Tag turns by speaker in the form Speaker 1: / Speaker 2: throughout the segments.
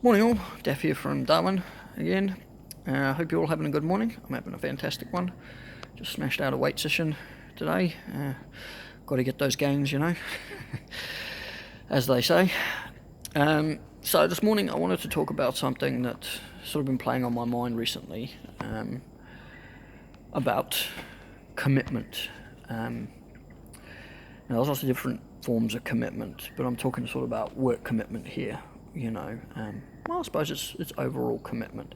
Speaker 1: Morning all, Daff here from Darwin again. I hope you're all having a good morning. I'm having a fantastic one. Just smashed out a weight session today. Got to get those gains, as they say. So this morning I wanted to talk about something that's sort of been playing on my mind recently, about commitment. Now there's lots of different forms of commitment, but I'm talking sort of about work commitment here. Well, I suppose it's overall commitment.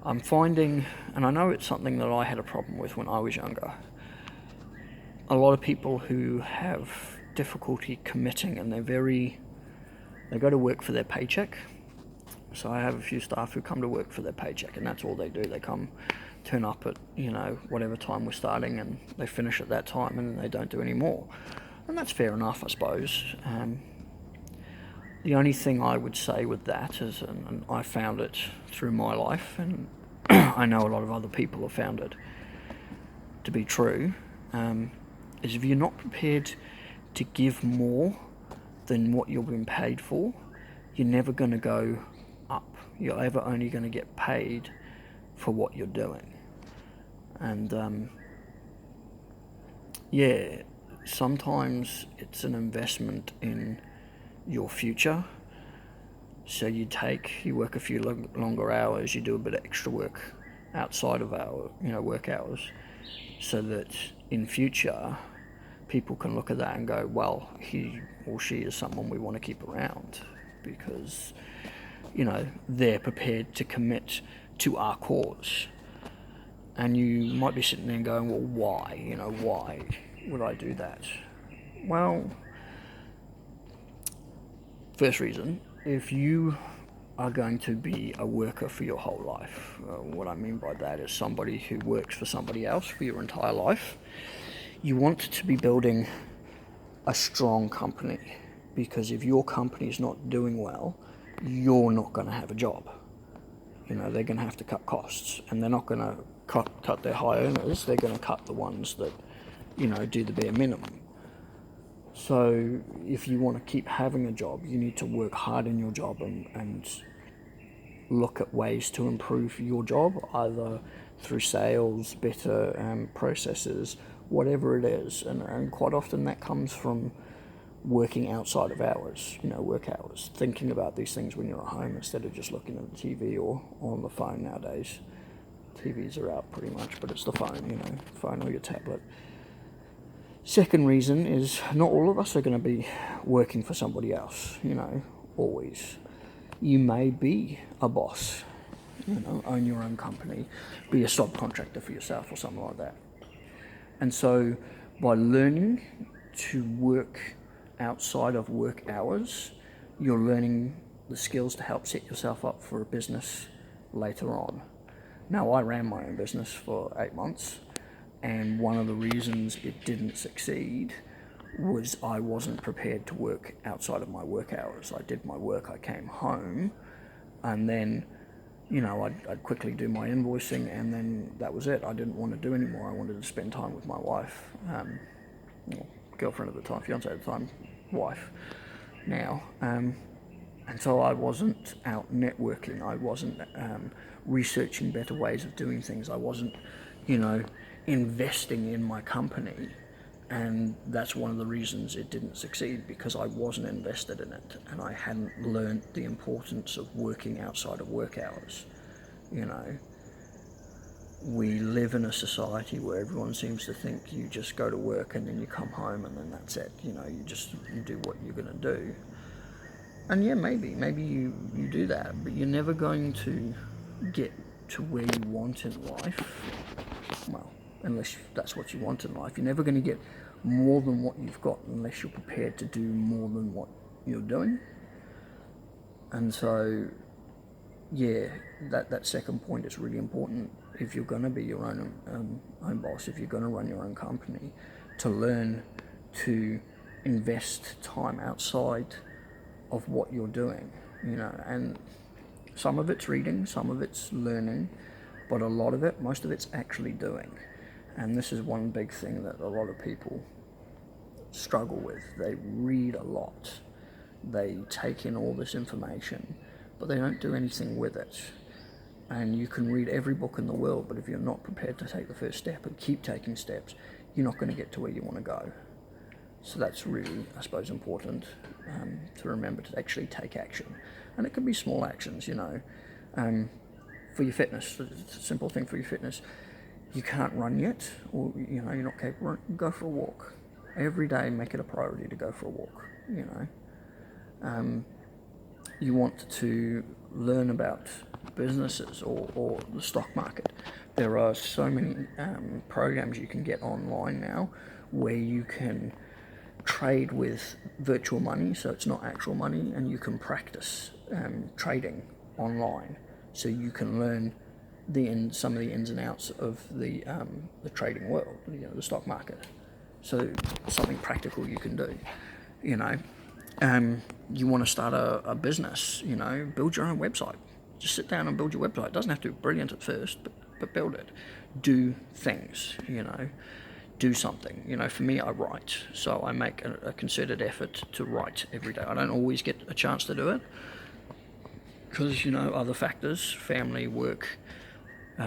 Speaker 1: I'm finding, and I know it's something that I had a problem with when I was younger, a lot of people who have difficulty committing, and they go to work for their paycheck. So I have a few staff who come to work for their paycheck, and that's all they do. They turn up at, whatever time we're starting, and they finish at that time, and they don't do any more. And that's fair enough, I suppose. The only thing I would say with that is, and I found it through my life, and I know a lot of other people have found it to be true, is if you're not prepared to give more than what you're being paid for, you're never going to go up. You're ever only going to get paid for what you're doing. And sometimes it's an investment in your future. So you work a few longer hours, you do a bit of extra work outside of our work hours, so that in future people can look at that and go, well, he or she is someone we want to keep around, because they're prepared to commit to our cause. And you might be sitting there going, well, why would I do that? Well, first reason, if you are going to be a worker for your whole life, what I mean by that is somebody who works for somebody else for your entire life, you want to be building a strong company, because if your company is not doing well, you're not going to have a job. They're going to have to cut costs, and they're not going to cut their high earners. They're going to cut the ones that do the bare minimum. So if you want to keep having a job, you need to work hard in your job and look at ways to improve your job, either through sales, better processes, whatever it is. And quite often that comes from working outside of hours, work hours, thinking about these things when you're at home instead of just looking at the TV or on the phone nowadays. TVs are out pretty much, but it's the phone, phone or your tablet. Second reason is, not all of us are going to be working for somebody else, always. You may be a boss, own your own company, be a subcontractor for yourself or something like that. And so by learning to work outside of work hours, you're learning the skills to help set yourself up for a business later on. Now, I ran my own business for 8 months, and one of the reasons it didn't succeed was I wasn't prepared to work outside of my work hours. I did my work, I came home, and then, I'd quickly do my invoicing, and then that was it. I didn't want to do any more. I wanted to spend time with my wife, girlfriend at the time, fiance at the time, wife now. And so I wasn't out networking. I wasn't researching better ways of doing things. I wasn't, investing in my company. And that's one of the reasons it didn't succeed, because I wasn't invested in it, and I hadn't learned the importance of working outside of work hours. We live in a society where everyone seems to think you just go to work and then you come home and then that's it. You do what you're going to do. And yeah, maybe you do that, but you're never going to get to where you want in life. Well, unless that's what you want in life. You're never going to get more than what you've got unless you're prepared to do more than what you're doing. And so, yeah, that second point is really important. If you're going to be your own boss, if you're going to run your own company, to learn to invest time outside of what you're doing, and some of it's reading, some of it's learning, but most of it's actually doing. And this is one big thing that a lot of people struggle with. They read a lot, they take in all this information, but they don't do anything with it. And you can read every book in the world, but if you're not prepared to take the first step and keep taking steps, you're not going to get to where you want to go. So that's really, I suppose, important to remember, to actually take action. And it can be small actions, for your fitness. It's a simple thing for your fitness. You can't run yet, or you're not capable, go for a walk. Every day make it a priority to go for a walk. You want to learn about businesses or the stock market. There are so many programs you can get online now where you can trade with virtual money, so it's not actual money, and you can practice trading online, so you can learn some of the ins and outs of the trading world, the stock market. So something practical you can do. You want to start a business, build your own website. Just sit down and build your website. It doesn't have to be brilliant at first, but build it. Do things, do something. For me, I write, so I make a concerted effort to write every day. I don't always get a chance to do it because, other factors, family, work,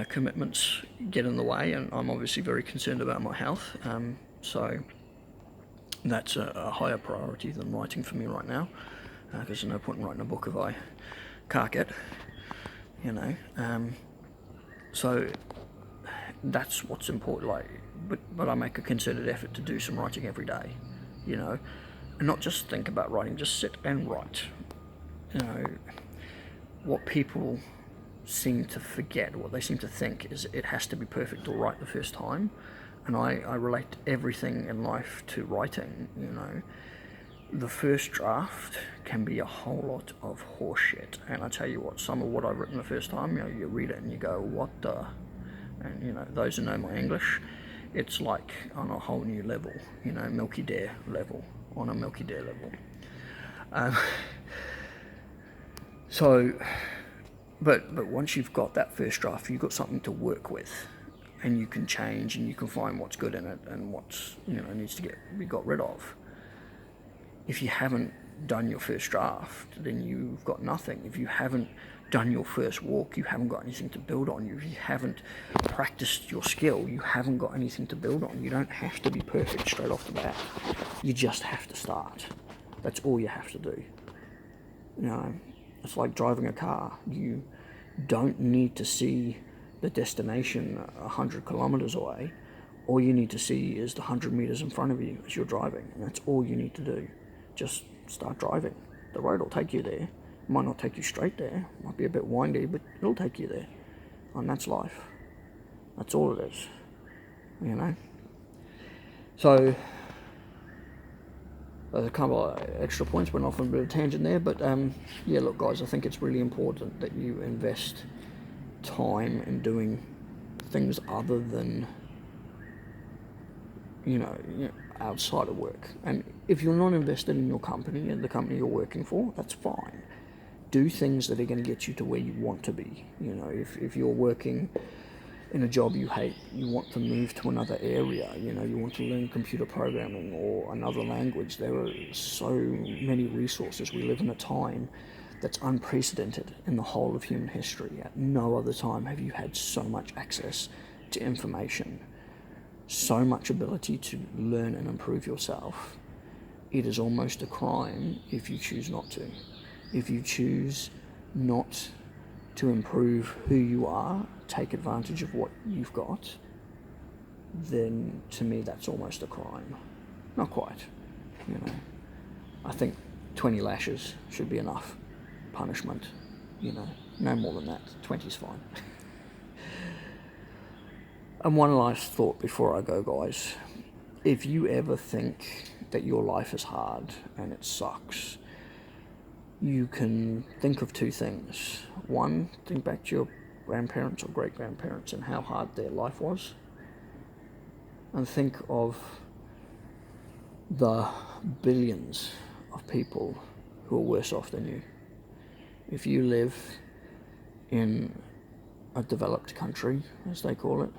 Speaker 1: commitments get in the way, and I'm obviously very concerned about my health. So that's a higher priority than writing for me right now, because there's no point in writing a book if I can't get, so that's what's important. But I make a concerted effort to do some writing every day, and not just think about writing, just sit and write. What people seem to forget, what they seem to think, is it has to be perfect or right the first time. And I relate everything in life to writing. The first draft can be a whole lot of horseshit. And I tell you what, some of what I've written the first time, you read it and you go, what the? And, those who know my English, it's like on a whole new level, Milky Dare level, on a Milky Dare level. But once you've got that first draft, you've got something to work with, and you can change, and you can find what's good in it and what's needs to be got rid of. If you haven't done your first draft, then you've got nothing. If you haven't done your first walk, you haven't got anything to build on. If you haven't practiced your skill, you haven't got anything to build on. You don't have to be perfect straight off the bat. You just have to start. That's all you have to do. It's like driving a car. You don't need to see the destination 100 kilometers away. All you need to see is the 100 meters in front of you as you're driving, and that's all you need to do. Just start driving. The road will take you there. It might not take you straight there. It might be a bit windy, but it'll take you there. And that's life. That's all it is. So there's a couple of extra points, went off on a bit of a tangent there, but look guys, I think it's really important that you invest time in doing things other than outside of work. And if you're not invested in your company and the company you're working for, that's fine. Do things that are going to get you to where you want to be. If you're working in a job you hate, you want to move to another area, you want to learn computer programming or another language. There are so many resources. We live in a time that's unprecedented in the whole of human history. At no other time have you had so much access to information, so much ability to learn and improve yourself. It is almost a crime if you choose not to. If you choose not to improve who you are, take advantage of what you've got, then to me that's almost a crime. Not quite, I think 20 lashes should be enough punishment, no more than that. 20's fine. And one last thought before I go, guys. If you ever think that your life is hard and it sucks, you can think of two things. One, think back to your grandparents or great-grandparents and how hard their life was. And think of the billions of people who are worse off than you. If you live in a developed country, as they call it,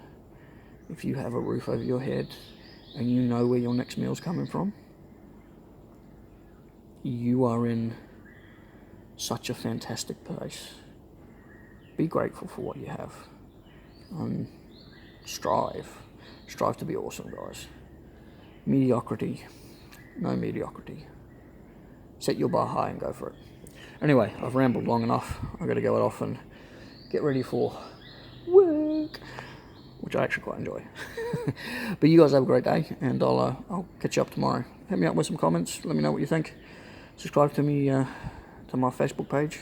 Speaker 1: if you have a roof over your head and you know where your next meal's coming from, you are in such a fantastic place. Be grateful for what you have. Strive to be awesome, guys. Mediocrity, no mediocrity. Set your bar high and go for it. Anyway, I've rambled long enough. I've got to go off and get ready for work, which I actually quite enjoy. But you guys have a great day, and I'll catch you up tomorrow. Hit me up with some comments. Let me know what you think. Subscribe to me to my Facebook page,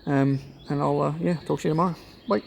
Speaker 1: and I'll talk to you tomorrow. Bye.